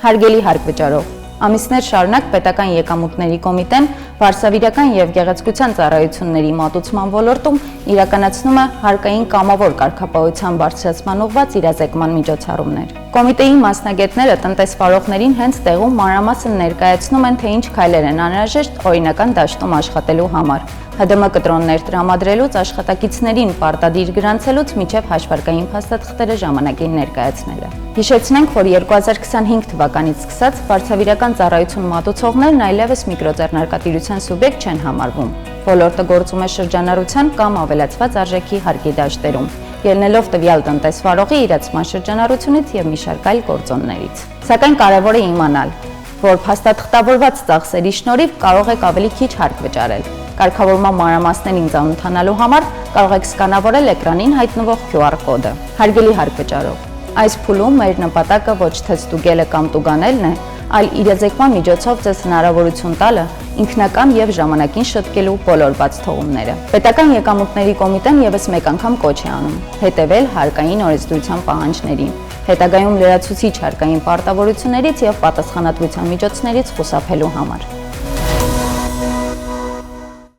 Հարգելի հարկվճարող, ամիսներ շարունակ պետական եկամուտների կոմիտեն վարսավիրական եւ գեղեցկության ծառայությունների մատուցման ոլորտում իրականացնում է հարկային կամավոր կարգապահության բարձրացման ուղղված իրազեկման միջոցառումներ։ Կոմիտեի մասնագետները տնտեսվարողներին հենց տեղում մանրամասն ներկայացնում են, թե ինչ քայլեր են անհրաժեշտ օրինական դաշտում աշխատելու համար։ ՀԴՄ կտրոններ տրամադրելուց աշխատակիցներին պարտադիր գրանցելուց մինչև հաշվարկային փաստաթղթերը ժամանակին ներկայացնելը։ Հիշեցնենք, որ 2025 թվականից սկսած վարսավիրական ծառայություն մատուցողներն այլևս միկրոձեռնարկատիրության սուբյեկտ չեն համարվում։ Ոլորտը գործում է շրջանառության կամ ավելացված արժեքի հարկի դաշտերում, ելնելով տվյալ տնտեսվարողի իրացման շրջանառությունից եւ մի շարք այլ գործոններից։ Սակայն կարևոր է իմանալ, որ փաստաթղթավորված ծախսերի շնորհիվ կարող եք ավելի քիչ հարկ վճարել։ Կարգավորման մանրամասներին ծանոթանալու համար կարող եք սկանավորել էկրանին հայտնվող QR կոդը։ Հարգելի հարկվճարող, այս փուլում մեր նպատակը ոչ թե ստուգելը կամ տուգանելն է, այլ իրազեկման միջոցով ձեզ հնարավորություն տալը ինքնակամ եւ ժամանակին շտկելու բոլոր բաց թողումները։ Պետական եկամուտների կոմիտեն եւս մեկ անգամ կոչ է անում հետևել հարկային օրենսդրության պահանջներին, հետագայում լրացուցիչ հարկային պարտավորություններից եւ պատասխանատվության միջոցներից խուսափելու համար։